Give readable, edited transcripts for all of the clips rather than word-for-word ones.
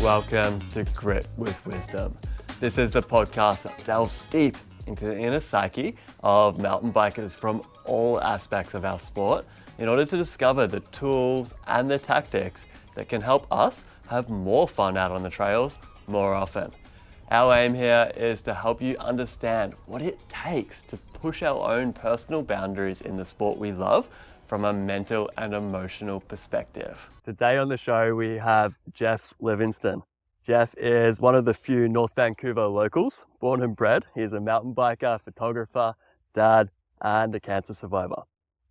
Welcome to Grit with Wisdom. This is the podcast that delves deep into the inner psyche of mountain bikers from all aspects of our sport in order to discover the tools and the tactics that can help us have more fun out on the trails more often. Our aim here is to help you understand what it takes to push our own personal boundaries in the sport we love from a mental and emotional perspective. Today on the show, we have Geoff Livingston. Geoff is one of the few North Vancouver locals, born and bred. He's a mountain biker, photographer, dad, and a cancer survivor.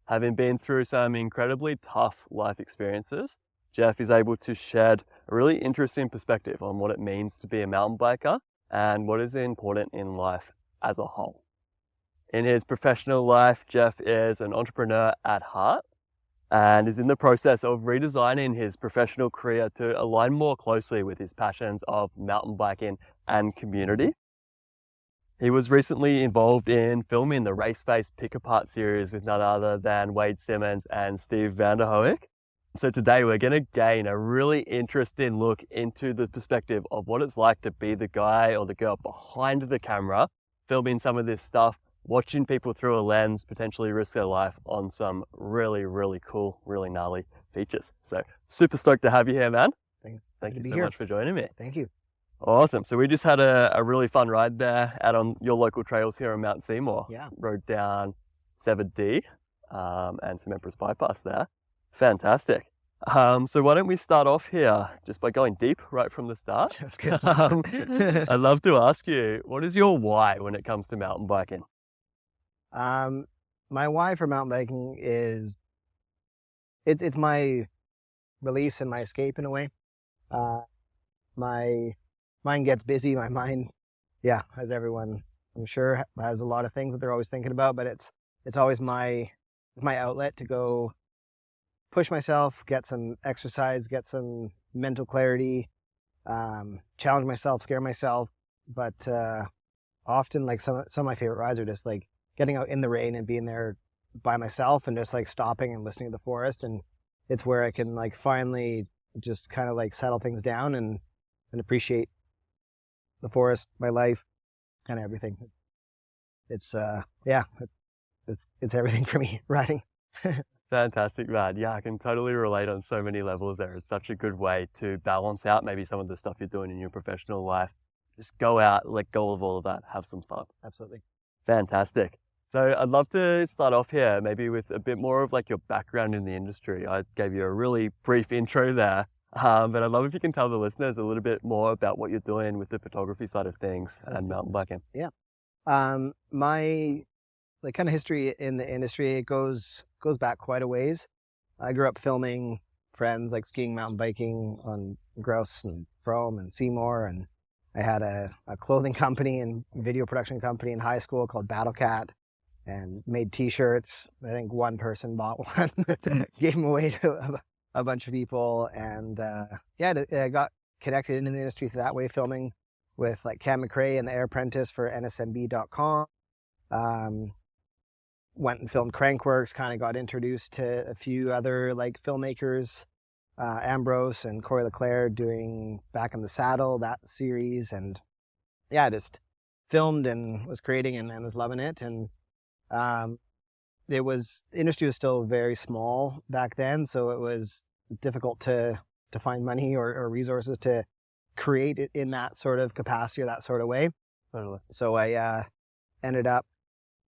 Having been through some incredibly tough life experiences, Geoff is able to shed a really interesting perspective on what it means to be a mountain biker and what is important in life as a whole. In his professional life, Geoff is an entrepreneur at heart and is in the process of redesigning his professional career to align more closely with his passions of mountain biking and community. He was recently involved in filming the race-based pick-apart series with none other than Wade Simmons and 𝗬𝗽𝗏𝗃𝗃. So today we're going to gain a really interesting look into the perspective of what it's like to be the guy or the girl behind the camera, filming some of this stuff, watching people through a lens potentially risk their life on some really, really cool, really gnarly features. So super stoked to have you here, man. Thank you so much for joining me. Thank you. Awesome. So we just had a really fun ride there out on your local trails here on Mount Seymour. Yeah. Rode down 𝗬𝗽𝗃𝗃 and some Empress Bypass there. Fantastic. So why don't we start off here just by going deep right from the start. That's good. I'd love to ask you, what is your why when it comes to mountain biking? My why for mountain biking is it's my release and my escape in a way. My mind gets busy. My mind, as everyone I'm sure has a lot of things that they're always thinking about, but it's always my outlet to go push myself, get some exercise, get some mental clarity, challenge myself, scare myself. But often, like some of my favorite rides are just like getting out in the rain and being there by myself and just like stopping and listening to the forest. And it's where I can like finally just kind of like settle things down and appreciate the forest, my life, and everything. It's everything for me, riding. Fantastic, man. Yeah, I can totally relate on so many levels there. It's such a good way to balance out maybe some of the stuff you're doing in your professional life. Just go out, let go of all of that, have some fun. Absolutely. Fantastic. So I'd love to start off here maybe with a bit more of like your background in the industry. I gave you a really brief intro there, but I'd love if you can tell the listeners a little bit more about what you're doing with the photography side of things and mountain biking. Yeah. My like kind of history in the industry, it goes back quite a ways. I grew up filming friends like skiing, mountain biking on Grouse and Frome and Seymour, and I had a clothing company and video production company in high school called Battlecat, and made t-shirts. I think one person bought one, gave them away to a bunch of people, and I got connected in the industry that way, filming with like 𝗵𝗃𝗃𝗵 and the Air Apprentice for nsmb.com. Went and filmed Crankworks, kind of got introduced to a few other like filmmakers, Ambrose and 𝗬𝗃𝗃𝗵 doing Back in the Saddle, that series, and I just filmed and was creating and was loving it. And industry was still very small back then, so it was difficult to find money or resources to create it in that sort of capacity or that sort of way. Totally. So I ended up,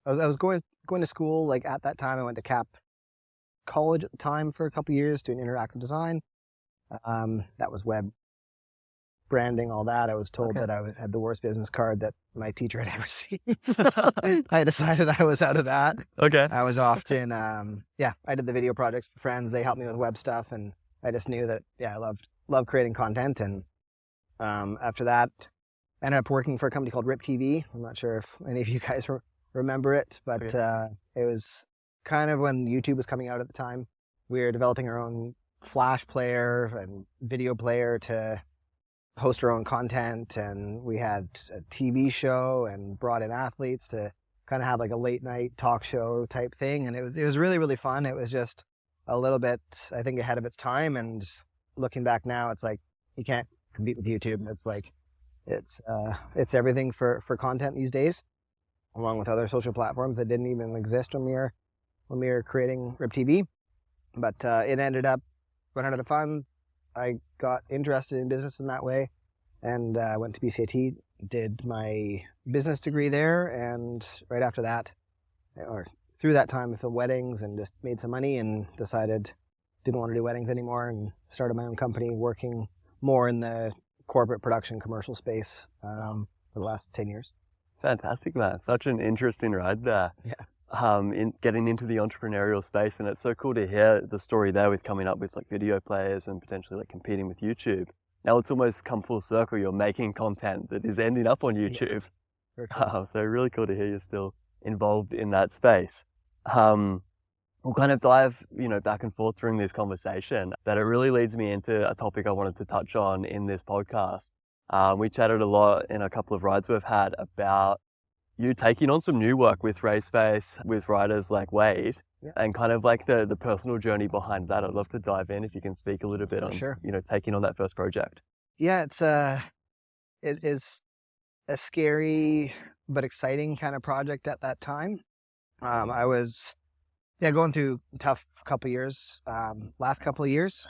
I was going to school. Like at that time, I went to Cap College at the time for a couple of years doing interactive design. That was web branding, all that. I was told that I had the worst business card that my teacher had ever seen. So I decided I was out of that. Okay. I was often, I did the video projects for friends. They helped me with web stuff, and I just knew that, I loved creating content. And after that, I ended up working for a company called 𝗫𝗽𝗃𝗃𝗵. I'm not sure if any of you guys remember it, but it was kind of when YouTube was coming out at the time. We were developing our own Flash player and video player to host our own content, and we had a TV show and brought in athletes to kind of have like a late night talk show type thing. And it was really, really fun. It was just a little bit, I think, ahead of its time. And looking back now, it's like, you can't compete with YouTube. It's like, it's everything for content these days, along with other social platforms that didn't even exist when we were creating ÄRIP-TV. But it ended up running out of funds. I got interested in business in that way, and went to BCIT, did my business degree there, and right after that, or through that time, I filmed weddings and just made some money and decided didn't want to do weddings anymore and started my own company working more in the corporate production commercial space for the last 10 years. Fantastic, man. Such an interesting ride there. Yeah. In getting into the entrepreneurial space, and it's so cool to hear the story there with coming up with like video players and potentially like competing with YouTube. Now it's almost come full circle. You're making content that is ending up on YouTube. Yeah. Cool. So really cool to hear you're still involved in that space. We'll kind of dive, back and forth during this conversation, but it really leads me into a topic I wanted to touch on in this podcast. We chatted a lot in a couple of rides we've had about you taking on some new work with Raceface, with riders like Wade, yeah, and kind of like the personal journey behind that. I'd love to dive in if you can speak a little bit on, sure, taking on that first project. Yeah, it is a scary but exciting kind of project at that time. I was going through a tough couple of years, last couple of years,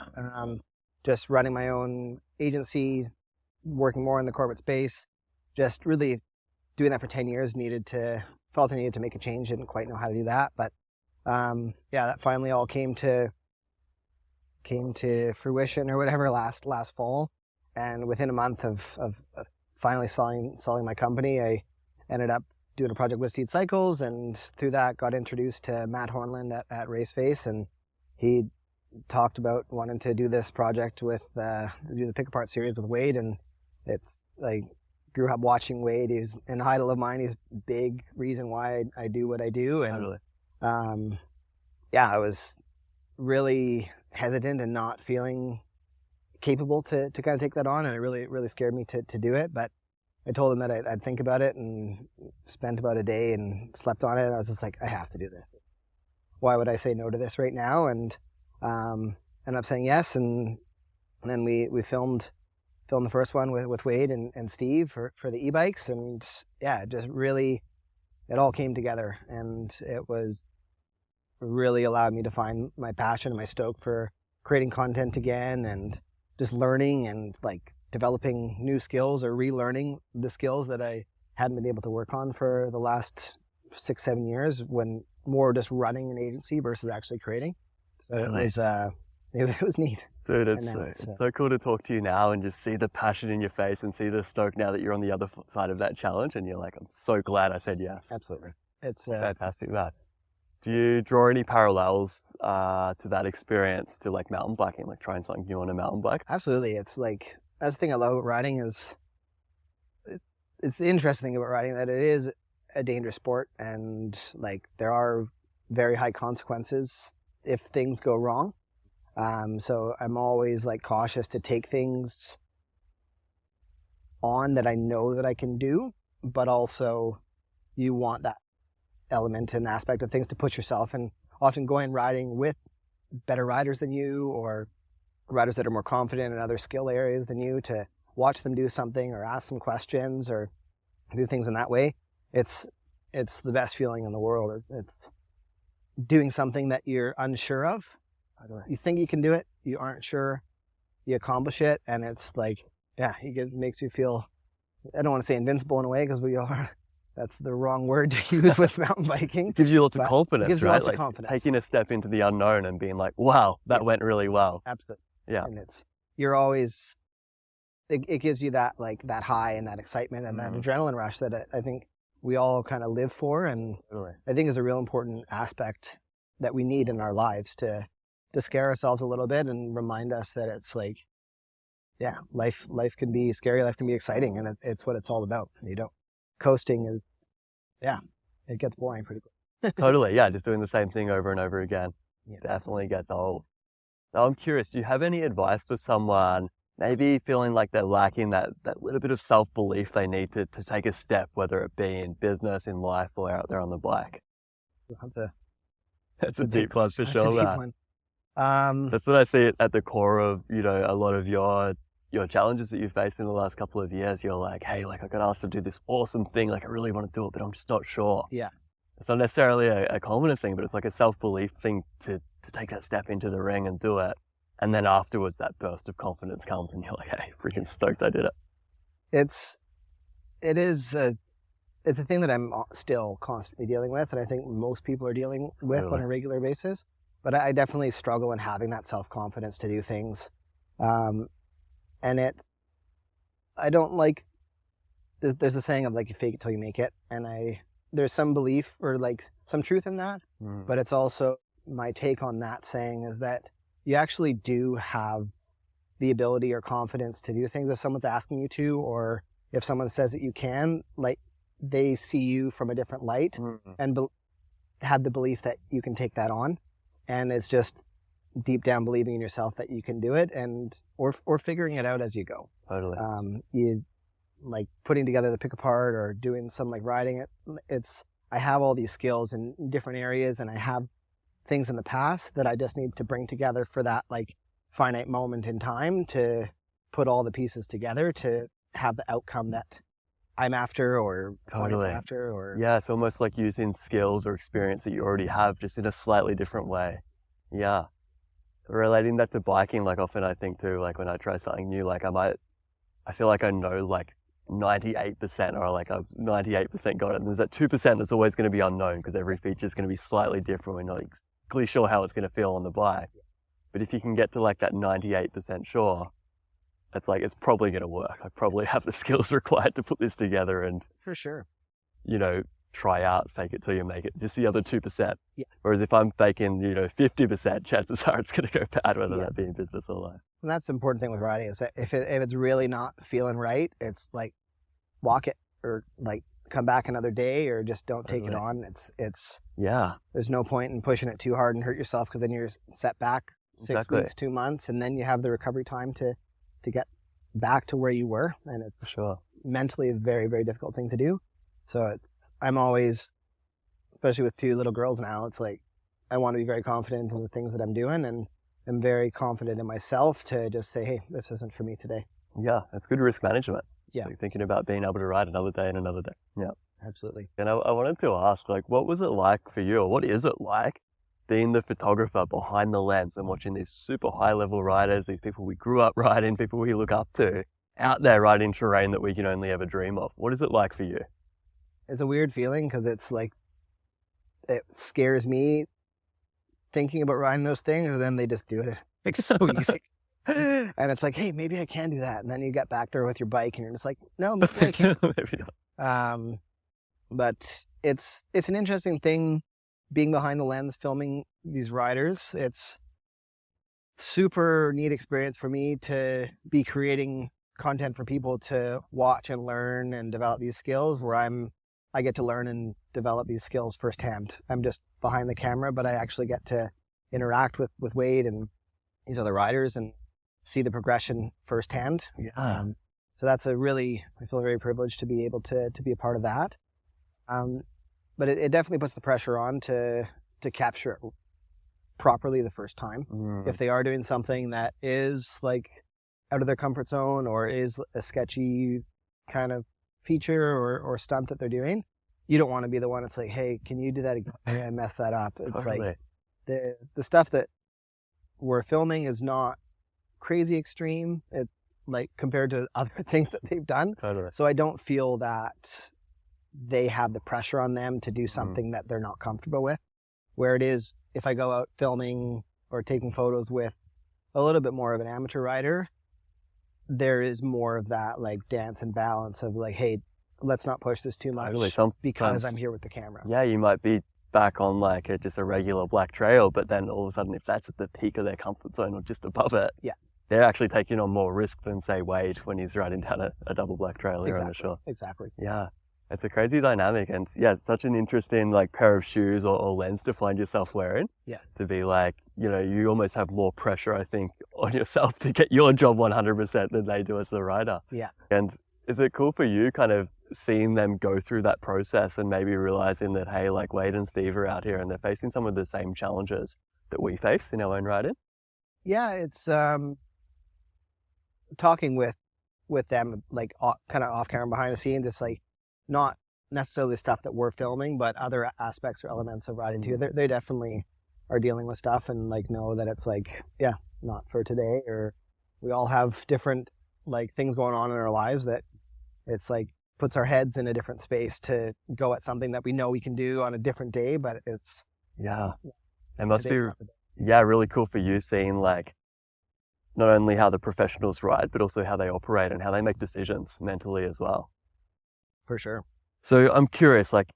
just running my own agency, working more in the corporate space, just really doing that for 10 years, felt I needed to make a change, didn't quite know how to do that. But that finally all came to fruition or whatever last fall. And within a month of finally selling my company, I ended up doing a project with 𝗬𝗽𝗴𝘆, and through that got introduced to Matt Hornland at Raceface, and he talked about wanting to do this project do the Pick Apart series with Wade, and it's like grew up watching Wade. He's an idol of mine. He's a big reason why I do what I do, and I was really hesitant and not feeling capable to kind of take that on, and it really scared me to do it. But I told him that I'd think about it, and spent about a day and slept on it. I was just like, I have to do this. Why would I say no to this right now? And ended up saying yes, and then we filmed the first one with Wade and Steve for the e-bikes, and just really it all came together, and it was really allowed me to find my passion and my stoke for creating content again, and just learning and like developing new skills or relearning the skills that I hadn't been able to work on for the last 6-7 years, when more just running an agency versus actually creating. So it was neat. Dude, it's so cool to talk to you now and just see the passion in your face and see the stoke now that you're on the other side of that challenge, and you're like, I'm so glad I said yes. Absolutely. It's fantastic, that. Do you draw any parallels to that experience to like mountain biking, like trying something new on a mountain bike? Absolutely. It's like, that's the thing I love about riding is, it's the interesting thing about riding, that it is a dangerous sport, and like there are very high consequences if things go wrong. So I'm always like cautious to take things on that I know that I can do, but also you want that element and aspect of things to push yourself, and often going riding with better riders than you, or riders that are more confident in other skill areas than you, to watch them do something or ask some questions or do things in that way. It's the best feeling in the world. It's doing something that you're unsure of. You think you can do it, you aren't sure, you accomplish it, and it's like, it makes you feel, I don't want to say invincible in a way, because we are, that's the wrong word to use with mountain biking. It gives you lots of confidence, gives you right? lots of like confidence. Taking a step into the unknown and being like, wow, that went really well. Absolutely. Yeah. And you're always, it gives you that that high and that excitement and that adrenaline rush that I think we all kind of live for, and I think is a real important aspect that we need in our lives to scare ourselves a little bit and remind us that it's like, life can be scary, life can be exciting, and it's what it's all about. Coasting is, it gets boring pretty quick. Totally, just doing the same thing over and over again definitely gets old. Now, I'm curious, do you have any advice for someone maybe feeling like they're lacking that little bit of self-belief they need to take a step, whether it be in business, in life, or out there on the bike? That's a deep one for sure. That's a deep one. That's what I see at the core of, a lot of your your challenges that you've faced in the last couple of years, you're like, hey, like I got asked to do this awesome thing, like I really want to do it, but I'm just not sure. Yeah. It's not necessarily a confidence thing, but it's like a self-belief thing to take that step into the ring and do it. And then afterwards, that burst of confidence comes and you're like, hey, freaking stoked I did it. It's a thing that I'm still constantly dealing with, and I think most people are dealing with on a regular basis. But I definitely struggle in having that self-confidence to do things. And I don't like, there's a saying of like, you fake it till you make it. And there's some belief or like some truth in that, but it's also my take on that saying is that you actually do have the ability or confidence to do things if someone's asking you to, or if someone says that you can, like they see you from a different light and have the belief that you can take that on. And it's just deep down believing in yourself that you can do it, and or figuring it out as you go. Totally. You like putting together the pick apart or doing some like riding it. I have all these skills in different areas, and I have things in the past that I just need to bring together for that like finite moment in time to put all the pieces together to have the outcome that I'm after or clients after. Or yeah, it's almost like using skills or experience that you already have just in a slightly different way. Yeah. Relating that to biking, like often I think too, like when I try something new, like I feel like I know like 98% or like I've 98% got it. And there's that 2% that's always going to be unknown because every feature is going to be slightly different. We're not exactly sure how it's going to feel on the bike. But if you can get to like that 98% sure, it's like, it's probably going to work. I probably have the skills required to put this together and, for sure, you know, try out, fake it till you make it. Just the other 2%. Yeah. Whereas if I'm faking, 50%, chances are it's going to go bad, whether that be in business or life. And that's the important thing with riding is that if it's really not feeling right, it's like walk it or like come back another day or just don't take it on. It's there's no point in pushing it too hard and hurt yourself because then you're set back 6 weeks, 2 months, and then you have the recovery time to get back to where you were. And it's mentally a very, very difficult thing to do. So I'm always, especially with 2 little girls now, it's like I want to be very confident in the things that I'm doing, and I'm very confident in myself to just say, hey, this isn't for me today. Yeah, that's good risk management. Yeah. Like thinking about being able to ride another day and another day. Yeah. Absolutely. And I wanted to ask, like, what was it like for you, or what is it like being the photographer behind the lens and watching these super high level riders, these people we grew up riding, people we look up to, out there riding terrain that we can only ever dream of? What is it like for you? It's a weird feeling because it's like, it scares me thinking about riding those things, and then they just do it. It's so easy. And it's like, hey, maybe I can do that. And then you get back there with your bike and you're just like, no, maybe I can't. Maybe not. But it's an interesting thing being behind the lens, filming these riders. It's super neat experience for me to be creating content for people to watch and learn and develop these skills where I get to learn and develop these skills firsthand. I'm just behind the camera, but I actually get to interact with Wade and these other riders and see the progression firsthand. Yeah. So that's I feel very privileged to be able to be a part of that. But it definitely puts the pressure on to capture it properly the first time. If they are doing something that is like out of their comfort zone or is a sketchy kind of feature or stunt that they're doing, you don't want to be the one that's like, hey, can you do that again? Hey, I messed that up. It's like the stuff that we're filming is not crazy extreme, it like compared to other things that they've done. So I don't feel that they have the pressure on them to do something that they're not comfortable with. Where it is, if I go out filming or taking photos with a little bit more of an amateur rider, there is more of that like dance and balance of like, hey, let's not push this too much because I'm here with the camera. Yeah, you might be back on like just a regular black trail, but then all of a sudden, if that's at the peak of their comfort zone or just above it, they're actually taking on more risk than say Wade when he's riding down a double black trail here on the shore. Exactly. Yeah, it's a crazy dynamic, and it's such an interesting like pair of shoes or lens to find yourself wearing. Yeah. To be like, you almost have more pressure, I think, on yourself to get your job 100% than they do as the rider. Yeah. And is it cool for you kind of seeing them go through that process and maybe realizing that, hey, like Wade and Steve are out here and they're facing some of the same challenges that we face in our own riding? Yeah, it's talking with them, like kind of off camera, behind the scenes, it's like not necessarily stuff that we're filming, but other aspects or elements of riding too. They definitely are dealing with stuff and like know that it's like, yeah, not for today, or we all have different like things going on in our lives that it's like puts our heads in a different space to go at something that we know we can do on a different day, but it's it must be really cool for you seeing like not only how the professionals ride, but also how they operate and how they make decisions mentally as well. For sure. So I'm curious, like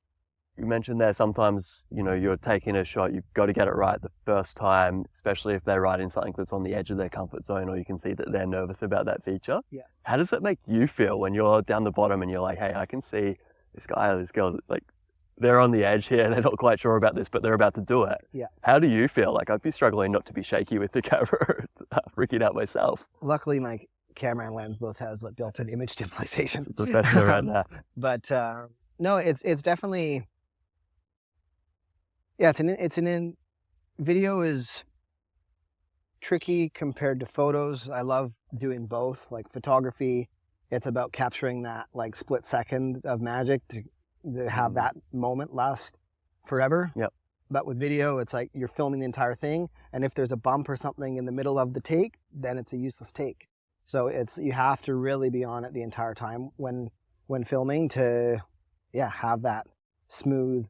you mentioned there, sometimes, you know, you're taking a shot, you've got to get it right the first time, especially if they're riding something that's on the edge of their comfort zone, or you can see that they're nervous about that feature. Yeah. How does it make you feel when you're down the bottom and you're like, hey, I can see this guy or this girl, like they're on the edge here, they're not quite sure about this, but they're about to do it. Yeah. How do you feel? Like I'd be struggling not to be shaky with the camera, freaking out myself. Luckily, my camera and lens both has like built-in image stabilization. Professional around that. But no, it's definitely, yeah, video is tricky compared to photos. I love doing both. Like photography, it's about capturing that like split second of magic to have that moment last forever. Yep. But with video, it's like you're filming the entire thing, and if there's a bump or something in the middle of the take, then it's a useless take. So you have to really be on it the entire time when filming to have that smooth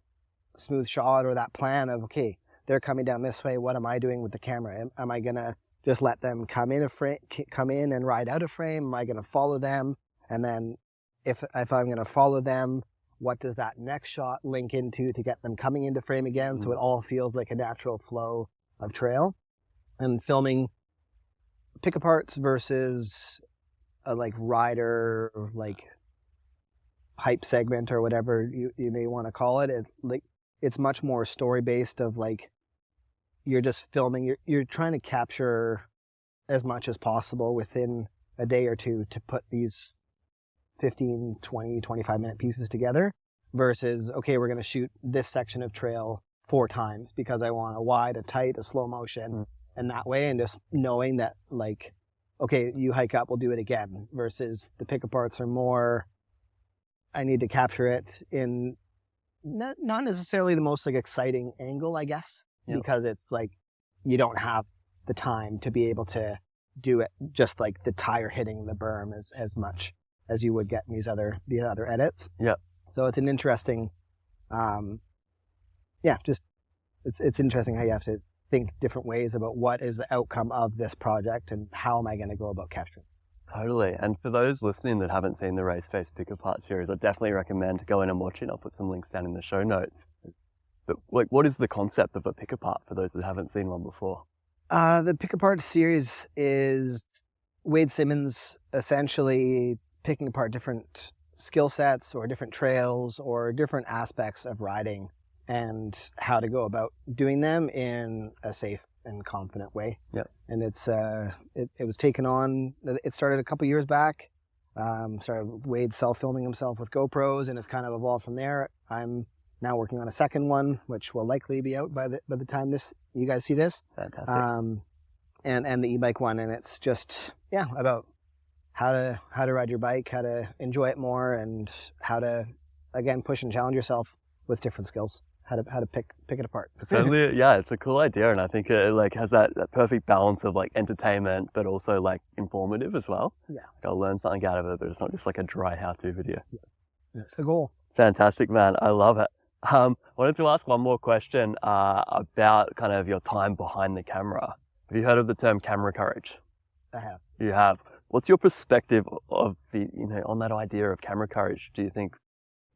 shot, or that plan of, okay, they're coming down this way, what am I doing with the camera? Am I gonna just let them come in and ride out a frame? Am I gonna follow them? And then if I'm gonna follow them, what does that next shot link into to get them coming into frame again? So it all feels like a natural flow of trail. And filming pick-aparts versus a like rider, like hype segment or whatever you may want to call it. It's much more story-based of like, you're just filming, you're trying to capture as much as possible within a day or two to put these 15, 20, 25-minute pieces together, versus, okay, we're going to shoot this section of trail 4 times because I want a wide, a tight, a slow motion, and that way, and just knowing that, like, okay, you hike up, we'll do it again, versus the pick-aparts are more, I need to capture it in not necessarily the most like exciting angle, I guess, because it's like you don't have the time to be able to do it just like the tire hitting the berm as much as you would get in the other edits. Yeah. So it's an interesting, it's interesting how you have to think different ways about what is the outcome of this project and how am I going to go about capturing. Totally. And for those listening that haven't seen the Race Face Pick-Apart series, I definitely recommend going and watching. I'll put some links down in the show notes. But like, what is the concept of a pick-apart for those that haven't seen one before? The Pick-Apart series is Wade Simmons essentially picking apart different skill sets or different trails or different aspects of riding and how to go about doing them in a safe and confident way. Yep. And it's it was taken on, it started a couple years back. Started Wade self-filming himself with GoPros, and it's kind of evolved from there. I'm now working on a second one, which will likely be out by the time you guys see this. Fantastic. And the e-bike one, and it's just about how to ride your bike, how to enjoy it more, and how to again push and challenge yourself with different skills. How to pick it apart. Certainly, yeah, it's a cool idea, and I think it like has that perfect balance of like entertainment, but also like informative as well. Yeah, like, I'll learn something out of it, but it's not just like a dry how-to video. Yeah. That's the goal. Fantastic, man. I love it. Wanted to ask one more question about kind of your time behind the camera. Have you heard of the term camera courage? I have. You have. What's your perspective of on that idea of camera courage? Do you think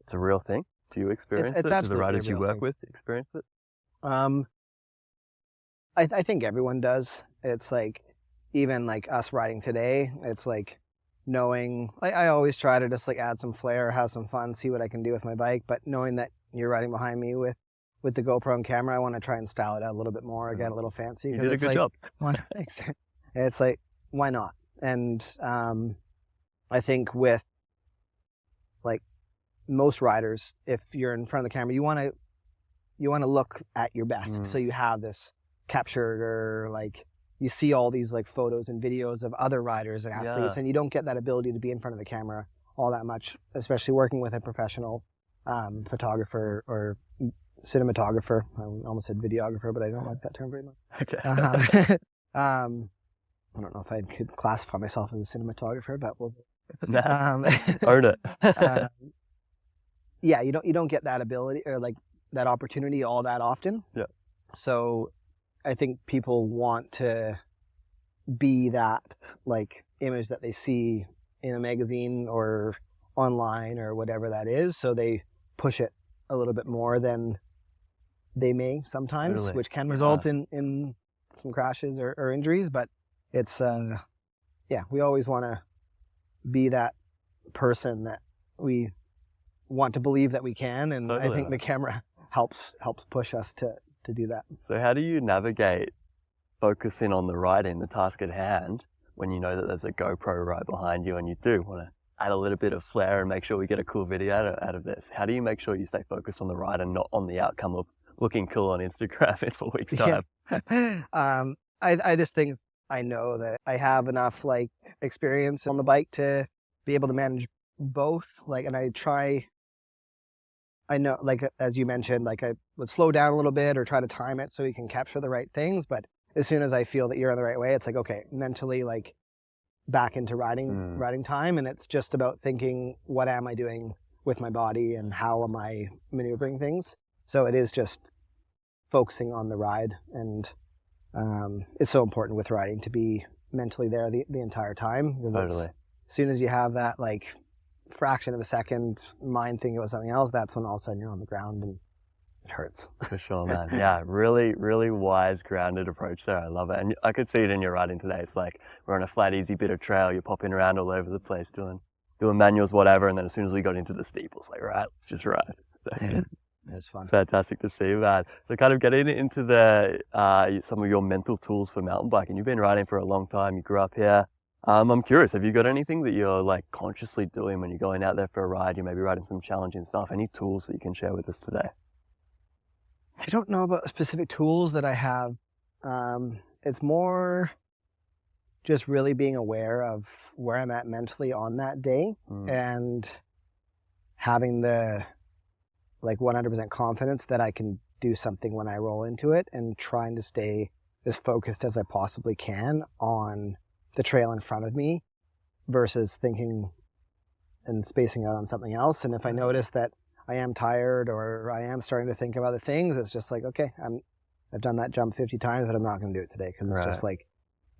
it's a real thing? Do you experience it? Do the riders you work with experience it? I think everyone does. It's like, even like us riding today, it's like knowing, I always try to just like add some flair, have some fun, see what I can do with my bike, but knowing that you're riding behind me with the GoPro and camera, I want to try and style it out a little bit more, get a little fancy. You did a good job. Thanks. It's like, why not? And I think with like most riders, if you're in front of the camera, you want to look at your best. So you have this captured or like you see all these like photos and videos of other riders and athletes, and you don't get that ability to be in front of the camera all that much, especially working with a professional photographer or cinematographer. I almost said videographer, but I don't like that term very much. Okay. I don't know if I could classify myself as a cinematographer, but we'll. Earn it. Yeah, you don't get that ability or like that opportunity all that often. Yeah. So I think people want to be that like image that they see in a magazine or online or whatever that is. So they push it a little bit more than they may sometimes, Totally. which can result in some crashes or injuries. But it's, we always want to be that person that we want to believe that we can. And Totally. I think the camera helps push us to do that. So how do you navigate focusing on the riding, the task at hand, when you know that there's a GoPro right behind you and you do want to add a little bit of flair and make sure we get a cool video out of this? How do you make sure you stay focused on the ride and not on the outcome of looking cool on Instagram in 4 weeks' time? Yeah. I just think I know that I have enough like experience on the bike to be able to manage both. Like, and I know, like, as you mentioned, like I would slow down a little bit or try to time it so you can capture the right things. But as soon as I feel that you're on the right way, it's like, okay, mentally, like back into riding time. And it's just about thinking, what am I doing with my body and how am I maneuvering things? So it is just focusing on the ride. And it's so important with riding to be mentally there the entire time. Totally. As soon as you have that like fraction of a second mind thinking about something else, that's when all of a sudden you're on the ground and it hurts. For sure, man. Yeah, really, really wise, grounded approach there. I love it. And I could see it in your riding today. It's like we're on a flat, easy bit of trail. You're popping around all over the place doing manuals, whatever. And then as soon as we got into the steep, it was like, right, let's just ride. So, It's fun. fantastic to see, man. So kind of getting into the some of your mental tools for mountain biking. You've been riding for a long time. You grew up here. I'm curious, have you got anything that you're like consciously doing when you're going out there for a ride? You may be riding some challenging stuff. Any tools that you can share with us today? I don't know about specific tools that I have. It's more just really being aware of where I'm at mentally on that day and having the like 100% confidence that I can do something when I roll into it and trying to stay as focused as I possibly can on the trail in front of me versus thinking and spacing out on something else. And if I notice that I am tired or I am starting to think of other things, it's just like, okay, I've done that jump 50 times, but I'm not going to do it today because it's just like,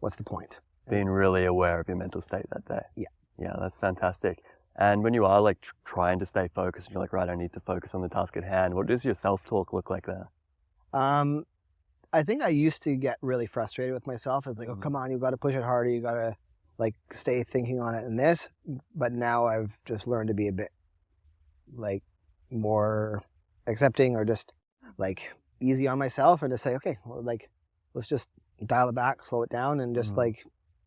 what's the point? Being really aware of your mental state that day. Yeah. Yeah, that's fantastic. And when you are like trying to stay focused and you're like, right, I need to focus on the task at hand, what does your self-talk look like there? I think I used to get really frustrated with myself. It's like, oh, come on, you've got to push it harder. You got to like stay thinking on it and this. But now I've just learned to be a bit like more accepting or just like easy on myself and to say, okay, well, like let's just dial it back, slow it down and just like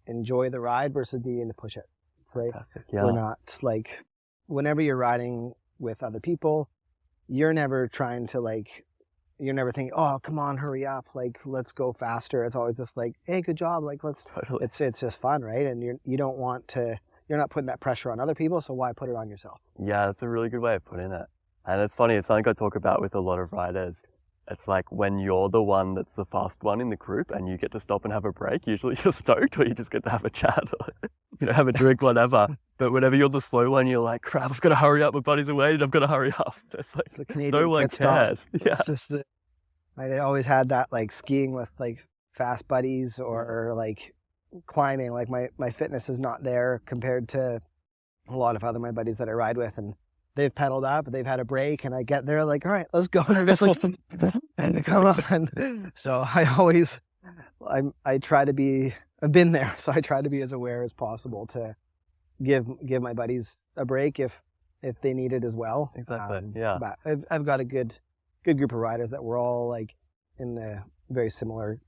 enjoy the ride versus needing to push it. Right? Yeah. We're not like, whenever you're riding with other people, you're never trying to like, you're never thinking, oh, come on, hurry up. Like, let's go faster. It's always just like, hey, good job. Like, let's, Totally. it's just fun. Right. And you don't want to, you're not putting that pressure on other people. So why put it on yourself? Yeah, that's a really good way of putting it. And it's funny, it's something I talk about with a lot of riders. It's like when you're the one that's the fast one in the group and you get to stop and have a break, usually you're stoked or you just get to have a chat or, have a drink, whatever. But whenever you're the slow one, you're like, crap, I've got to hurry up. My buddies are waiting. I've got to hurry up. It's like, The Canadian no one pit stop. cares. Yeah. It's just I always had that like skiing with like fast buddies or like climbing. Like my fitness is not there compared to a lot of my buddies that I ride with, and they've pedaled up, they've had a break, and I get there like, all right, let's go. And they're just like, and come on. So I try to be, I've been there, so I try to be as aware as possible to give my buddies a break if they need it as well. Exactly. Yeah. But I've got a good group of riders that we're all like in the very similar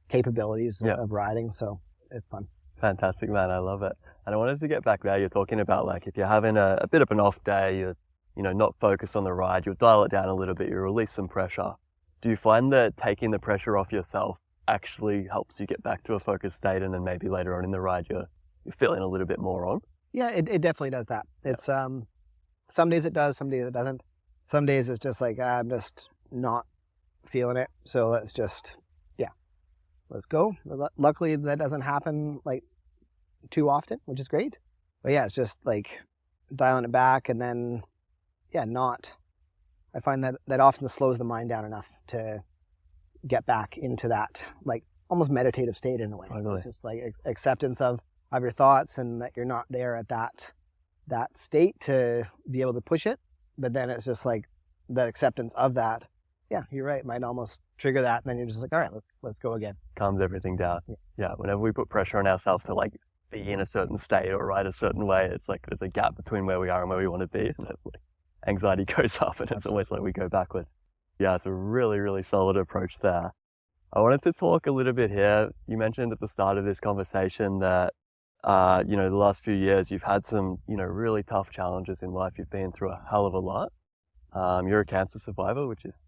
capabilities of riding, so it's fun. Fantastic, man. I love it. And I wanted to get back there. You're talking about like if you're having a bit of an off day, you're not focused on the ride, you'll dial it down a little bit, you release some pressure. Do you find that taking the pressure off yourself actually helps you get back to a focused state, and then maybe later on in the ride you're feeling a little bit more on? Yeah, it definitely does that. It's some days it does, some days it doesn't. Some days it's just like I'm just not feeling it, so let's go. Luckily that doesn't happen like too often, which is great. But yeah, it's just like dialing it back, and then I find that often slows the mind down enough to get back into that like almost meditative state in a way. Totally. It's just like acceptance of your thoughts, and that you're not there at that state to be able to push it. But then it's just like that acceptance of that. Yeah, you're right. Might almost trigger that, and then you're just like, all right, let's go again. Calms everything down. Yeah. Whenever we put pressure on ourselves to like be in a certain state or ride a certain way, it's like there's a gap between where we are and where we want to be, and it's like anxiety goes up, and it's almost like we go backwards. Yeah, it's a really, really solid approach there. I wanted to talk a little bit here. You mentioned at the start of this conversation that, the last few years you've had some, really tough challenges in life. You've been through a hell of a lot. You're a cancer survivor, which is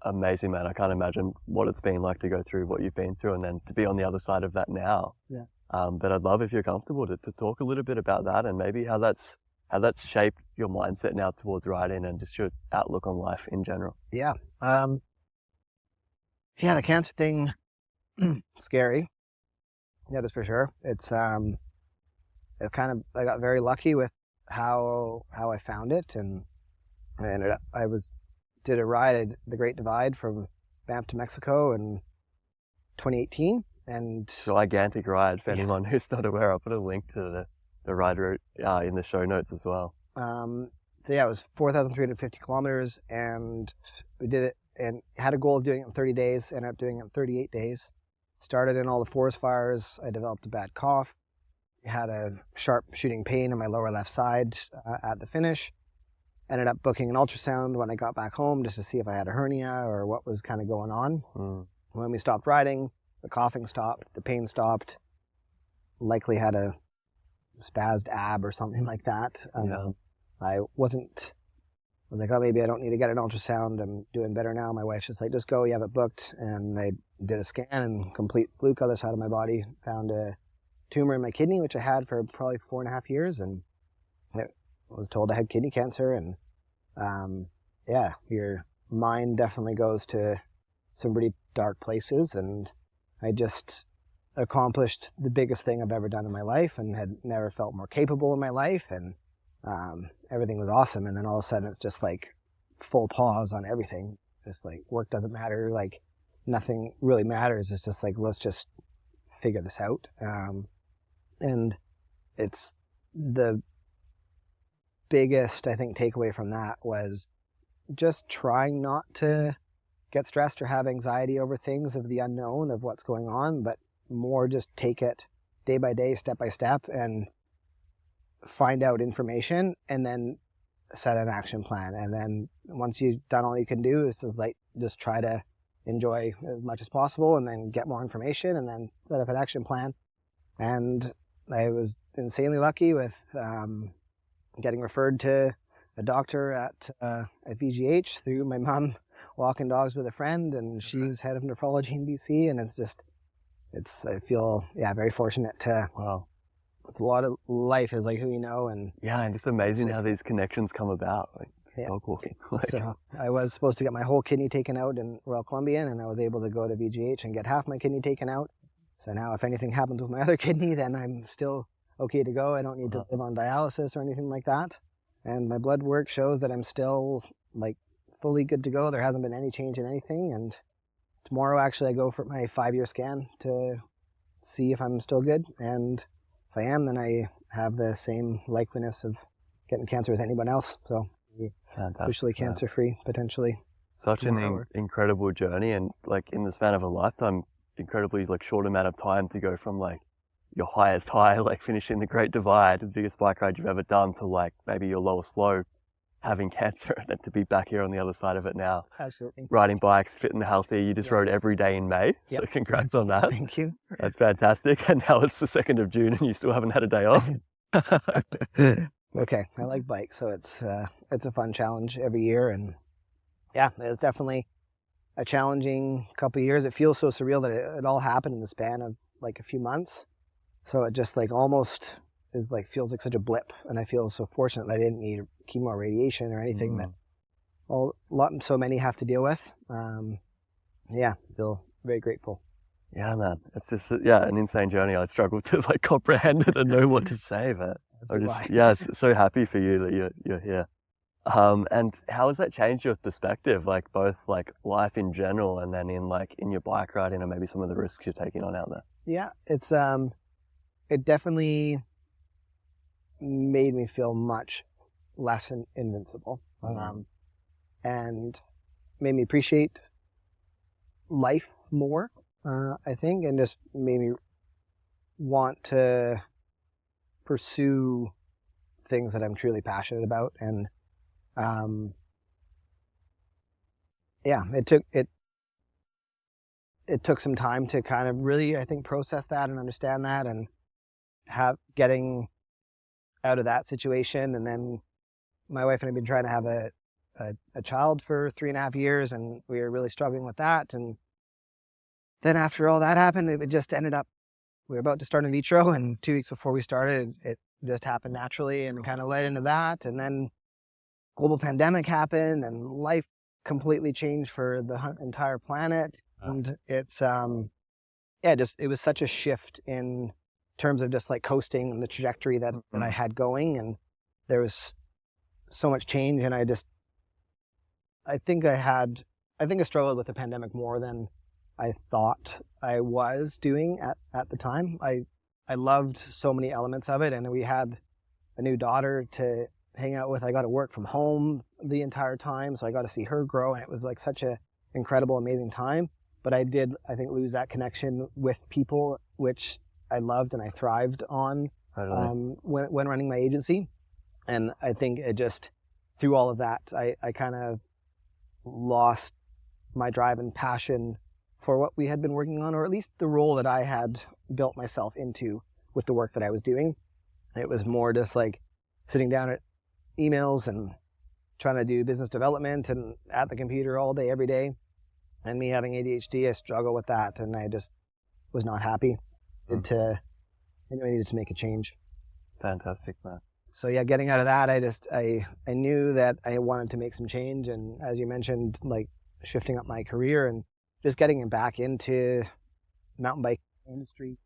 amazing, man. I can't imagine what it's been like to go through what you've been through and then to be on the other side of that now. Yeah. But I'd love if you're comfortable to talk a little bit about that, and maybe how that's shaped your mindset now towards riding and just your outlook on life in general. Yeah. The cancer thing, scary. Yeah, that's for sure. It's I got very lucky with how I found it, and I did a ride at the Great Divide from Banff to Mexico in 2018, and gigantic ride for anyone who's not aware. I'll put a link to the ride route in the show notes as well. It was 4,350 kilometers, and we did it and had a goal of doing it in 30 days. Ended up doing it in 38 days. Started in all the forest fires. I developed a bad cough. Had a sharp shooting pain in my lower left side at the finish. Ended up booking an ultrasound when I got back home just to see if I had a hernia or what was kind of going on. When we stopped riding, the coughing stopped, the pain stopped. Likely had a spazzed ab or something like that. I was like, oh, maybe I don't need to get an ultrasound. I'm doing better now. My wife's just like, just go, you have it booked. And they did a scan, and complete fluke other side of my body. Found a tumor in my kidney, which I had for probably 4.5 years. And I was told I had kidney cancer. And your mind definitely goes to some pretty dark places. And I just accomplished the biggest thing I've ever done in my life, and had never felt more capable in my life. And everything was awesome, and then all of a sudden it's just like full pause on everything. It's like work doesn't matter, like nothing really matters. It's just like, let's just figure this out. And it's the biggest, I think, takeaway from that was just trying not to get stressed or have anxiety over things of the unknown of what's going on, but more just take it day by day, step by step, and find out information, and then set an action plan. And then once you've done all you can do is to like just try to enjoy as much as possible, and then get more information, and then set up an action plan. And I was insanely lucky with getting referred to a doctor at VGH through my mom walking dogs with a friend, and she's head of nephrology in BC. And I feel very fortunate to. Wow. It's a lot of life is like who you know, and and just amazing how these connections come about, like dog walking. So I was supposed to get my whole kidney taken out in Royal Columbian, and I was able to go to VGH and get half my kidney taken out. So now if anything happens with my other kidney, then I'm still okay to go. I don't need to live on dialysis or anything like that. And my blood work shows that I'm still like fully good to go. There hasn't been any change in anything. And tomorrow actually I go for my 5-year scan to see if I'm still good. And if I am, then I have the same likeliness of getting cancer as anyone else. So officially cancer-free, potentially. Such an incredible journey, and like in the span of a lifetime, incredibly like short amount of time to go from like your highest high, like finishing the Great Divide, the biggest bike ride you've ever done, to like maybe your lowest low, having cancer, and then to be back here on the other side of it now. Absolutely. Riding bikes, fit and healthy. You just rode every day in May. Yep. So congrats on that. Thank you. That's fantastic. And now it's the 2nd of June and you still haven't had a day off. Okay. I like bikes, so it's a fun challenge every year. And yeah, it's definitely a challenging couple of years. It feels so surreal that it all happened in the span of like a few months. So it just like almost is like feels like such a blip, and I feel so fortunate that I didn't need chemo or radiation or anything that so many have to deal with. Feel very grateful. Yeah, man, it's just an insane journey. I struggle to like comprehend it and know what to say, but I'm just so happy for you that you're here. And how has that changed your perspective, like both like life in general and then in your bike riding and maybe some of the risks you're taking on out there? Yeah, it's it definitely made me feel much less invincible, and made me appreciate life more, I think, and just made me want to pursue things that I'm truly passionate about. And it took some time to kind of really, I think, process that and understand that, and getting out of that situation. And then my wife and I have been trying to have a child for 3.5 years, and we were really struggling with that. And then after all that happened, it just ended up, we were about to start in vitro, and 2 weeks before we started, it just happened naturally and kind of led into that. And then global pandemic happened, and life completely changed for the entire planet. And it's it was such a shift in terms of just like coasting and the trajectory that I had going, and there was so much change. And I think I struggled with the pandemic more than I thought I was doing at the time. I loved so many elements of it, and we had a new daughter to hang out with. I got to work from home the entire time, so I got to see her grow, and it was like such a incredible, amazing time. But I did, I think, lose that connection with people, which I loved and I thrived on when running my agency. And I think it just, through all of that, I kind of lost my drive and passion for what we had been working on, or at least the role that I had built myself into with the work that I was doing. It was more just like sitting down at emails and trying to do business development and at the computer all day, every day. And me having ADHD, I struggle with that, and I just was not happy. I needed to make a change. Fantastic, man. So yeah, getting out of that, I knew that I wanted to make some change, and as you mentioned, like shifting up my career and just getting back into mountain bike industry,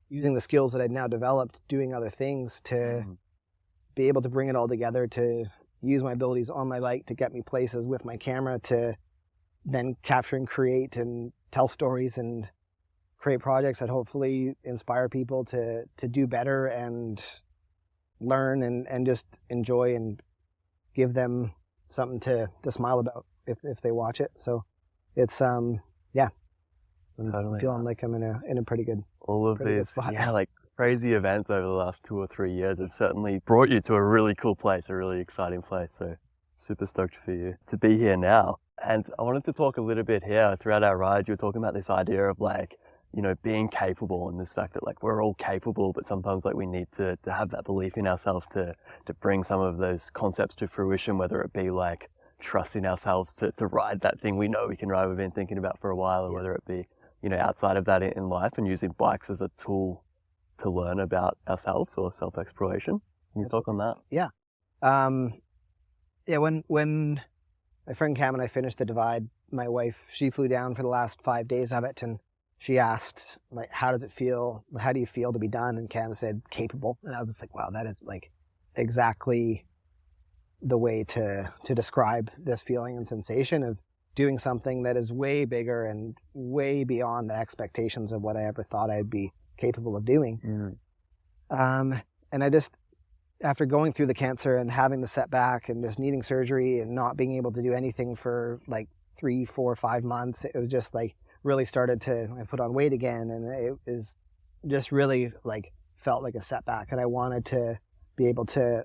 using the skills that I'd now developed, doing other things to be able to bring it all together, to use my abilities on my bike to get me places with my camera, to then capture and create and tell stories and create projects that hopefully inspire people to do better and learn and just enjoy, and give them something to smile about if they watch it. So it's I'm feeling like I'm in a pretty good spot. Yeah, like crazy events over the last 2 or 3 years have certainly brought you to a really cool place, a really exciting place. So super stoked for you to be here now. And I wanted to talk a little bit here throughout our rides. You were talking about this idea of like, you know, being capable, and this fact that like we're all capable, but sometimes like we need to have that belief in ourselves to bring some of those concepts to fruition, whether it be like trusting ourselves to ride that thing we know we can ride, we've been thinking about for a while, or whether it be, you know, outside of that in life and using bikes as a tool to learn about ourselves or self-exploration. Can you talk on that? Yeah. When my friend Cam and I finished the Divide, my wife, she flew down for the last 5 days of it, and she asked, like, how does it feel? How do you feel to be done? And Cam said, capable. And I was just like, wow, that is like exactly the way to describe this feeling and sensation of doing something that is way bigger and way beyond the expectations of what I ever thought I'd be capable of doing. And I just, after going through the cancer and having the setback and just needing surgery and not being able to do anything for like 3, 4, 5 months, it was just like really started to, I put on weight again, and it is just really like felt like a setback. And I wanted to be able to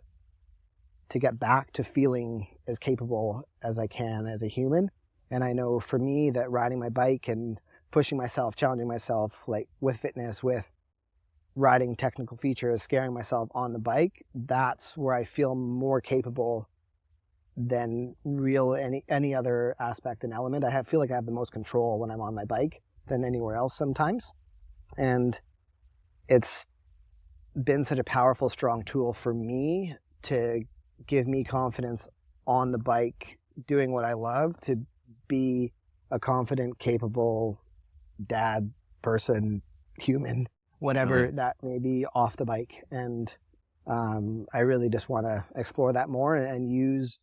get back to feeling as capable as I can as a human. And I know for me that riding my bike and pushing myself, challenging myself, like with fitness, with riding technical features, scaring myself on the bike, that's where I feel more capable than any other aspect and element. Feel like I have the most control when I'm on my bike than anywhere else sometimes. And it's been such a powerful, strong tool for me to give me confidence on the bike, doing what I love, to be a confident, capable dad, person, human, whatever that may be off the bike. And I really just want to explore that more and use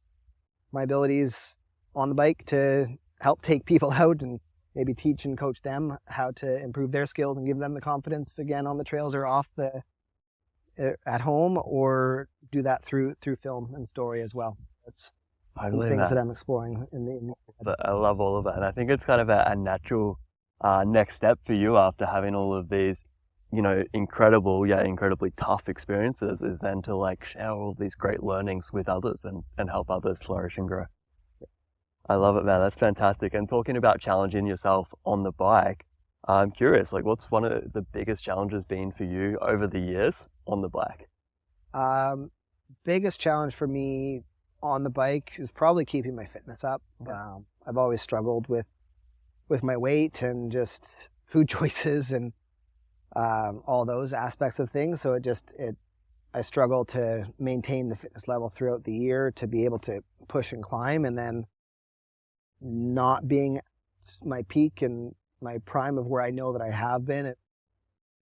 my abilities on the bike to help take people out and maybe teach and coach them how to improve their skills and give them the confidence again on the trails or at home, or do that through film and story as well. That's things that I'm exploring I love all of that, and I think it's kind of a natural next step for you after having all of these, incredible yet incredibly tough experiences, is then to like share all these great learnings with others and help others flourish and grow. I love it, man. That's fantastic. And talking about challenging yourself on the bike, I'm curious, like, what's one of the biggest challenges been for you over the years on the bike? Biggest challenge for me on the bike is probably keeping my fitness up. I've always struggled with my weight and just food choices and all those aspects of things. So I struggle to maintain the fitness level throughout the year to be able to push and climb, and then not being my peak and my prime of where I know that I have been. It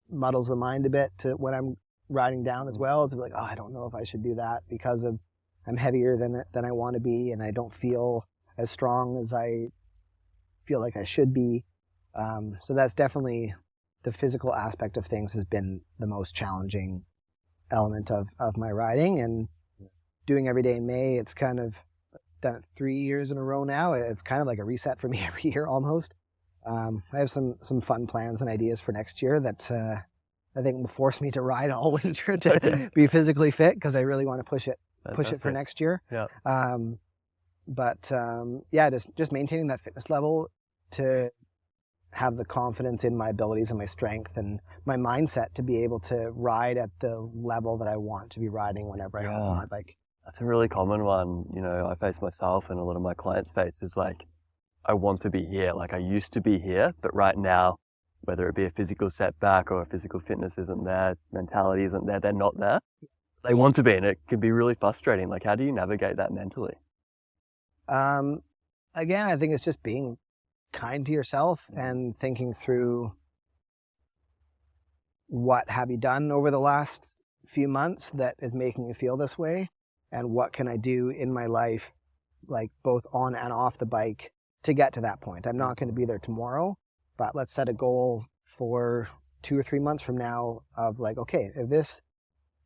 muddles the mind a bit to when I'm riding down as well. It's like, I don't know if I should do that because I'm heavier than I want to be, and I don't feel as strong as I feel like I should be. So that's definitely the physical aspect of things has been the most challenging element of my riding. And doing every day in May, it's kind of done it 3 years in a row now. It's kind of like a reset for me every year almost. I have some fun plans and ideas for next year that I think will force me to ride all winter to be physically fit, because I really want to push it for next year. Yeah. Just maintaining that fitness level to have the confidence in my abilities and my strength and my mindset to be able to ride at the level that I want to be riding whenever I hop on my bike. That's a really common one. I face myself and a lot of my clients face is like, I want to be here. Like I used to be here, but right now, whether it be a physical setback or a physical fitness isn't there, mentality isn't there, they're not there. They want to be, and it can be really frustrating. Like, how do you navigate that mentally? Again, I think it's just being kind to yourself and thinking through what have you done over the last few months that is making you feel this way, and what can I do in my life, like both on and off the bike, to get to that point. I'm not going to be there tomorrow, but let's set a goal for 2 or 3 months from now of like, okay,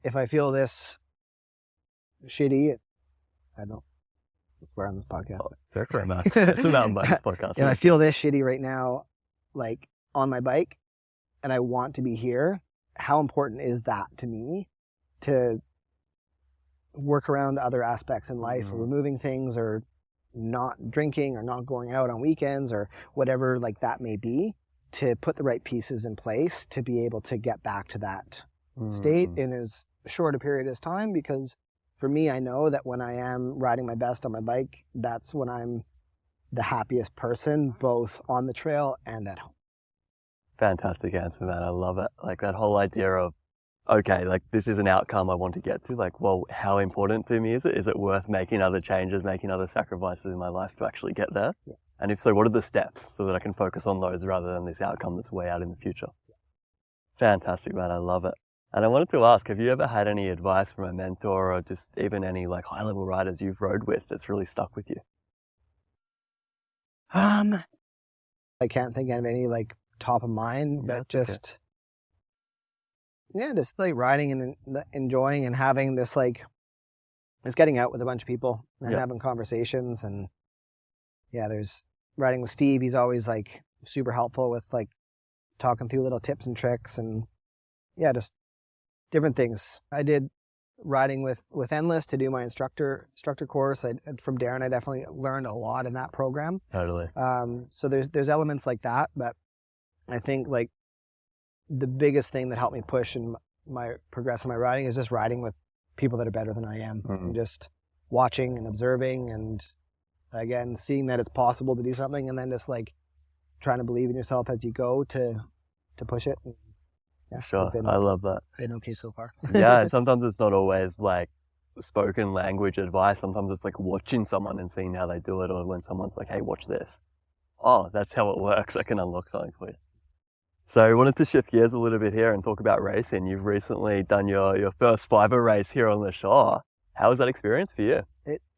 if I feel this shitty, I don't swear on this podcast. Fair enough. It's a mountain bike podcast. If I feel this shitty right now, like on my bike, and I want to be here, how important is that to me to work around other aspects in life, or removing things, or not drinking, or not going out on weekends, or whatever like that may be, to put the right pieces in place to be able to get back to that state in as short a period as time. Because for me, I know that when I am riding my best on my bike, that's when I'm the happiest person, both on the trail and at home. Fantastic answer, man. I love it. Like that whole idea of, okay, like this is an outcome I want to get to. Like, well, how important to me is it? Is it worth making other changes, making other sacrifices in my life to actually get there? Yeah. And if so, what are the steps so that I can focus on those rather than this outcome that's way out in the future? Fantastic, man. I love it. And I wanted to ask, have you ever had any advice from a mentor, or just even any like high level riders you've rode with that's really stuck with you? I can't think of any like top of mind, but just like riding and enjoying and having this like, just getting out with a bunch of people and having conversations. And there's riding with Steve. He's always like super helpful with like talking through little tips and tricks, and just different things. I did riding with Endless to do my instructor course. From Darren, I definitely learned a lot in that program. Totally. So there's elements like that, but I think like the biggest thing that helped me push and my progress in my riding is just riding with people that are better than I am, and just watching and observing, and again, seeing that it's possible to do something, and then just like trying to believe in yourself as you go to push it. And, yeah, Sure, I love that. Been okay so far. Yeah, and sometimes it's not always like spoken language advice. Sometimes it's like watching someone and seeing how they do it, or when someone's like, hey, watch this. Oh, that's how it works. I can unlock something for you. So I wanted to shift gears a little bit here and talk about racing. You've recently done your first 5 race here on the shore. How was that experience for you?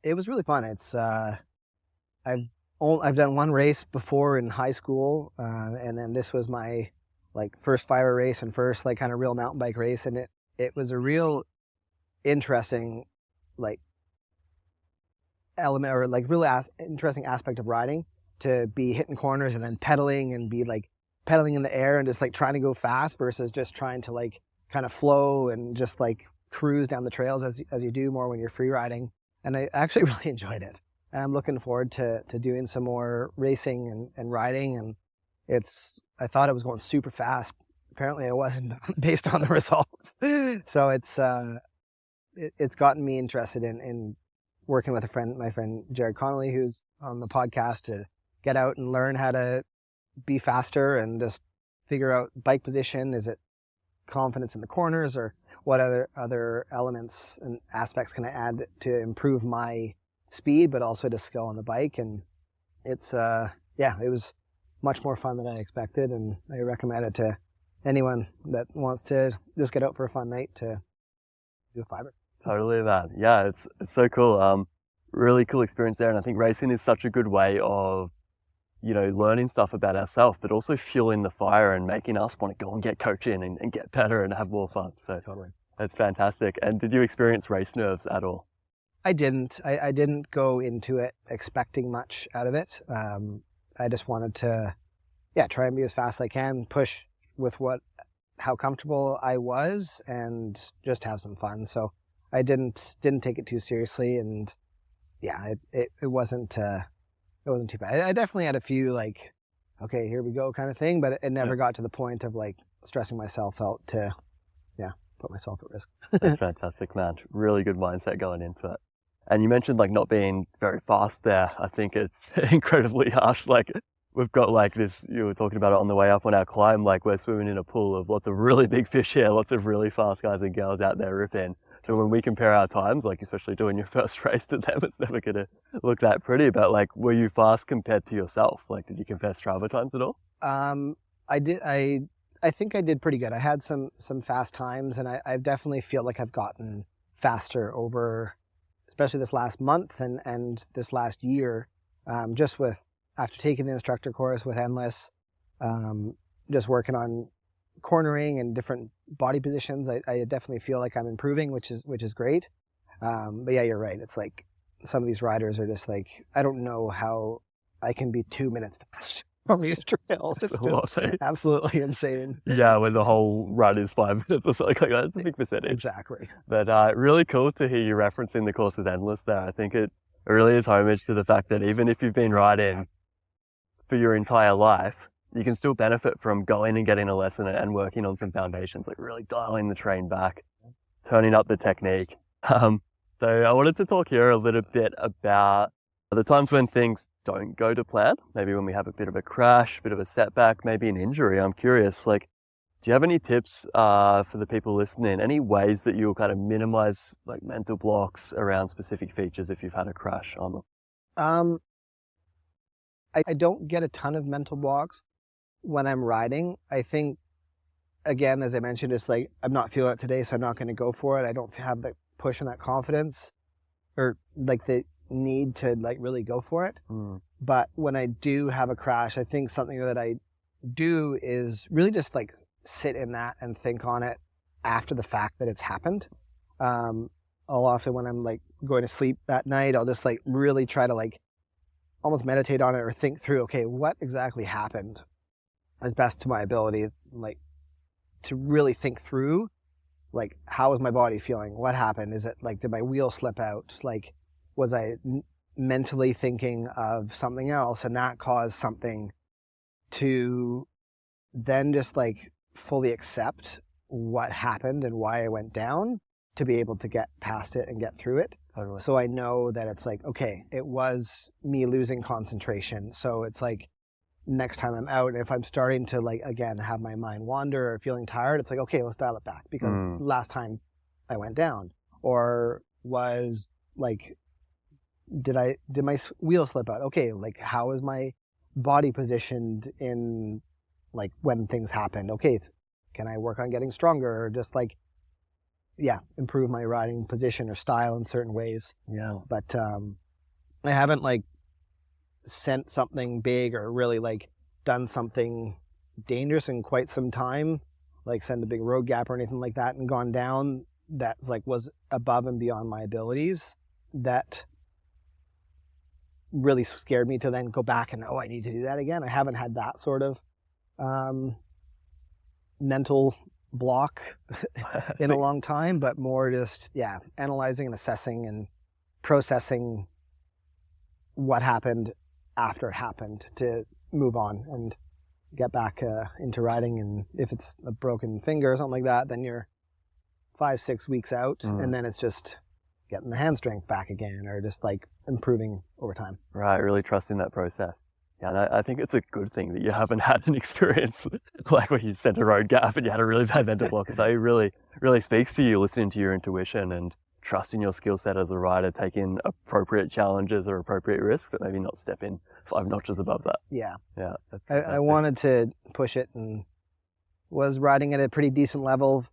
It was really fun. It's I've done one race before in high school, and then this was my like first 5 race and first like kind of real mountain bike race, and it was a real interesting like element, or like really interesting aspect of riding, to be hitting corners and then pedaling and be like pedaling in the air and just like trying to go fast versus just trying to like kind of flow and just like cruise down the trails as you do more when you're free riding. And I actually really enjoyed it, and I'm looking forward to doing some more racing and riding. And I thought it was going super fast. Apparently I wasn't, based on the results. So it's gotten me interested in working with my friend Jared Connolly, who's on the podcast, to get out and learn how to be faster and just figure out bike position. Is it confidence in the corners, or what other elements and aspects can I add to improve my speed, but also to skill on the bike? And it's it was much more fun than I expected, and I recommend it to anyone that wants to just get out for a fun night to do a 5. Totally, man. Yeah, it's so cool. Really cool experience there. And I think racing is such a good way of, learning stuff about ourselves, but also fueling the fire and making us want to go and get coaching and get better and have more fun. So totally. That's fantastic. And did you experience race nerves at all? I didn't. I didn't go into it expecting much out of it. I just wanted to, try and be as fast as I can, push with how comfortable I was, and just have some fun. So I didn't take it too seriously, and it wasn't too bad. I definitely had a few like, okay, here we go kind of thing, but it never got to the point of like stressing myself out to, put myself at risk. That's fantastic, man. Really good mindset going into it. And you mentioned like not being very fast there. I think it's incredibly harsh. Like we've got like this, you were talking about it on the way up on our climb, like we're swimming in a pool of lots of really big fish here, lots of really fast guys and girls out there ripping. So when we compare our times, like especially doing your first race to them, it's never going to look that pretty. But like, were you fast compared to yourself? Like, did you compare Strava times at all? I did. I think I did pretty good. I had some fast times, and I definitely feel like I've gotten faster over, especially this last month and this last year, just after taking the instructor course with Endless, just working on cornering and different body positions. I definitely feel like I'm improving, which is great. But yeah, you're right. It's like some of these riders are just like, I don't know how I can be 2 minutes fast on these trails. It's absolutely insane. Yeah, when the whole run is 5 minutes or something like that, it's a big percentage. Exactly. But really cool to hear you referencing the course with Endless there. I think it really is homage to the fact that even if you've been riding for your entire life, you can still benefit from going and getting a lesson and working on some foundations, like really dialing the train back, turning up the technique. So I wanted to talk here a little bit about the times when things don't go to plan, maybe when we have a bit of a crash, a bit of a setback, maybe an injury. I'm curious, like, do you have any tips for the people listening? Any ways that you'll kind of minimize like mental blocks around specific features if you've had a crash on them? I don't get a ton of mental blocks when I'm riding. I think, again, as I mentioned, it's like, I'm not feeling it today, so I'm not going to go for it. I don't have the push and that confidence, or like the need to like really go for it. But when I do have a crash, I think something that I do is really just like sit in that and think on it after the fact that it's happened. I'll often, when I'm like going to sleep that night, I'll just like really try to like almost meditate on it or think through, okay, what exactly happened, as best to my ability, like to really think through, like, how was my body feeling? What happened? Is it like, did my wheel slip out? Like, was I mentally thinking of something else and that caused something, to then just like fully accept what happened and why I went down, to be able to get past it and get through it. Totally. So I know that it's like, okay, it was me losing concentration. So it's like, next time I'm out, if I'm starting to like, again, have my mind wander or feeling tired, it's like, okay, let's dial it back, because last time I went down, or was like, did my wheel slip out? Okay, like, how is my body positioned in like when things happened? Okay, can I work on getting stronger, or just like, improve my riding position or style in certain ways? Yeah. But I haven't like sent something big or really like done something dangerous in quite some time, like send a big road gap or anything like that and gone down that's like was above and beyond my abilities, that really scared me to then go back and, I need to do that again. I haven't had that sort of mental block in a long time, but more just analyzing and assessing and processing what happened after it happened to move on and get back into riding. And if it's a broken finger or something like that, then you're 5-6 weeks out, and then it's just getting the hand strength back again, or just like improving over time. Right, really trusting that process. Yeah, and I think it's a good thing that you haven't had an experience like where you sent a road gap and you had a really bad mental block, because it really, really speaks to you listening to your intuition and trusting your skill set as a rider, taking appropriate challenges or appropriate risks, but maybe not step in 5 notches above that. Yeah. Yeah. I wanted to push it, and was riding at a pretty decent level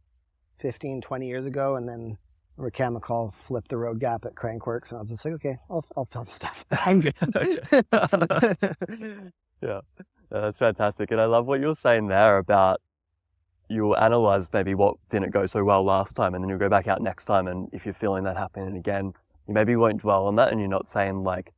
15, 20 years ago, and then ཙ𝗽𝗴𝗀𝗵 flipped the road gap at Crankworks, and I was just like, okay, I'll film stuff. I'm good. Yeah, that's fantastic. And I love what you were saying there about, you'll analyze maybe what didn't go so well last time, and then you'll go back out next time, and if you're feeling that happening again, you maybe won't dwell on that, and you're not saying like,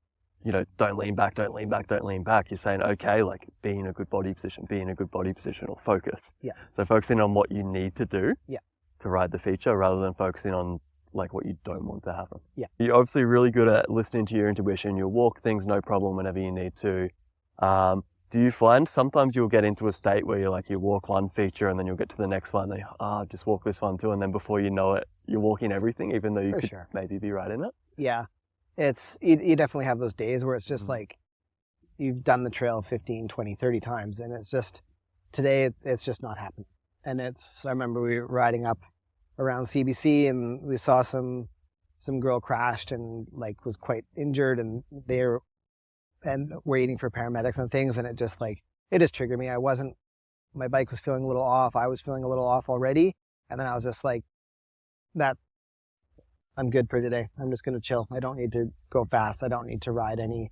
don't lean back, don't lean back, don't lean back. You're saying, okay, like, be in a good body position, or focus. Yeah. So focusing on what you need to do to ride the feature, rather than focusing on like what you don't want to happen. Yeah. You're obviously really good at listening to your intuition. You'll walk things no problem whenever you need to. Do you find sometimes you'll get into a state where you walk one feature and then you'll get to the next one and just walk this one too, and then before you know it, you're walking everything, even though you could maybe be riding it? Yeah. You definitely have those days where it's just like, you've done the trail 15, 20, 30 times, and it's just, today it's just not happening. And I remember we were riding up around CBC, and we saw some girl crashed and like was quite injured, and they're waiting for paramedics and things, and it just triggered me. My bike was feeling a little off. I was feeling a little off already, and then I was just like, I'm good for today. I'm just going to chill. I don't need to go fast. I don't need to ride any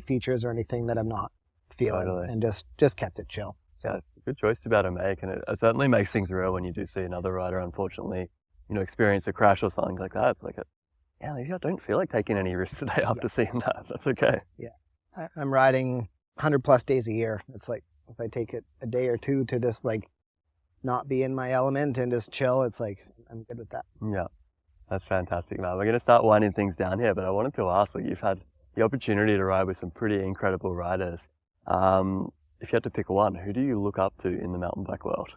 features or anything that I'm not feeling, and just kept it chill. So. Yeah, good choice to be able to make, and it certainly makes things real when you do see another rider, unfortunately, experience a crash or something like that. It's like, maybe I don't feel like taking any risks today after seeing that. That's okay. Yeah, I'm riding 100+ days a year. It's like, if I take it a day or two to just like not be in my element and just chill, it's like, I'm good with that. Yeah, that's fantastic, man. We're going to start winding things down here, but I wanted to ask, you've had the opportunity to ride with some pretty incredible riders. If you had to pick one, who do you look up to in the mountain bike world?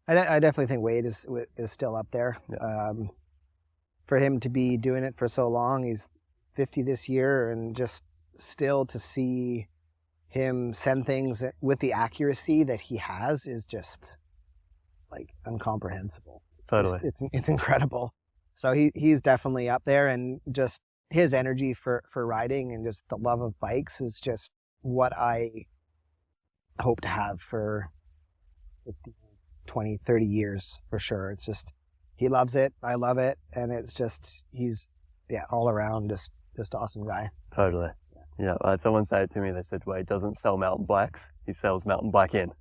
I definitely think Wade is still up there. Yeah. For him to be doing it for so long, he's 50 this year, and just still to see him send things with the accuracy that he has is just like incomprehensible. Totally. It's incredible. So he's definitely up there, and just his energy for riding and just the love of bikes is just what I hope to have for 20, 30 years for sure. It's just, he loves it. I love it. And it's just, he's all around just awesome guy. Totally. Yeah. I had someone say it to me. They said, Wade doesn't sell mountain bikes. He sells mountain biking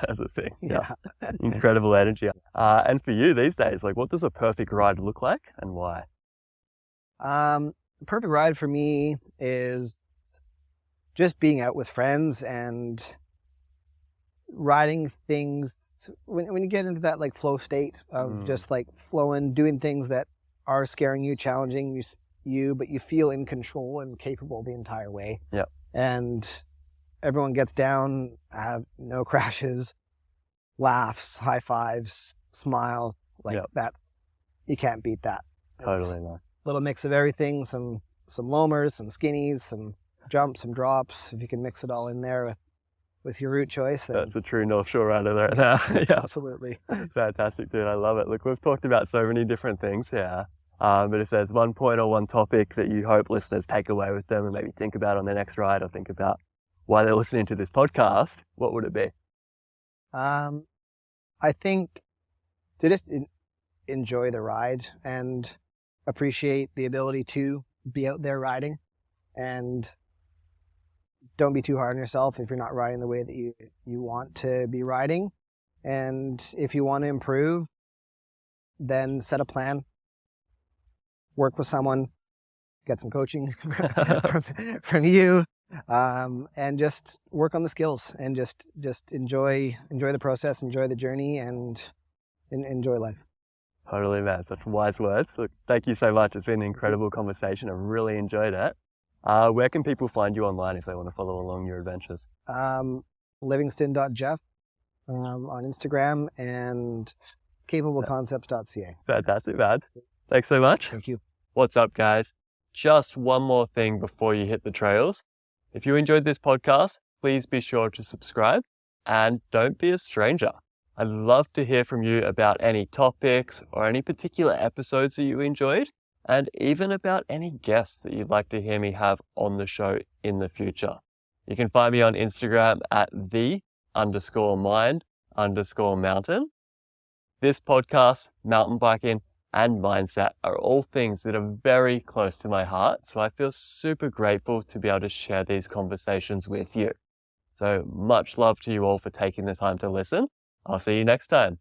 as a thing. Yeah. Incredible energy. And for you these days, what does a perfect ride look like, and why? Perfect ride for me is just being out with friends and riding things when you get into that flow state of just flowing, doing things that are scaring you, challenging you, but you feel in control and capable the entire way. Yeah. And everyone gets down, have no crashes, laughs, high fives, smile. you can't beat that. Totally, man. Little mix of everything, some loamers, some skinnies, some jumps, some drops. If you can mix it all in there with your route choice, then That's a true North Shore rider there now. Yeah, absolutely. fantastic, dude. I love it. Look, we've talked about so many different things here. But if there's one point or one topic that you hope listeners take away with them and maybe think about on their next ride, or think about why they're listening to this podcast, what would it be? I think to just enjoy the ride and appreciate the ability to be out there riding, and don't be too hard on yourself if you're not riding the way that you want to be riding. And if you want to improve, then set a plan, work with someone, get some coaching from you, and just work on the skills, and just enjoy the process, enjoy the journey, and enjoy life. Totally, man. Such wise words. Look, thank you so much. It's been an incredible conversation. I really enjoyed it. Where can people find you online if they want to follow along your adventures? Livingston.Geoff on Instagram, and 𝗬𝗃𝗵𝗶𝗀concepts.ca. Fantastic, man. Thanks so much. Thank you. What's up, guys? Just one more thing before you hit the trails. If you enjoyed this podcast, please be sure to subscribe, and don't be a stranger. I'd love to hear from you about any topics or any particular episodes that you enjoyed, and even about any guests that you'd like to hear me have on the show in the future. You can find me on Instagram at _mind_mountain. This podcast, mountain biking, and mindset are all things that are very close to my heart, so I feel super grateful to be able to share these conversations with you. So much love to you all for taking the time to listen. I'll see you next time.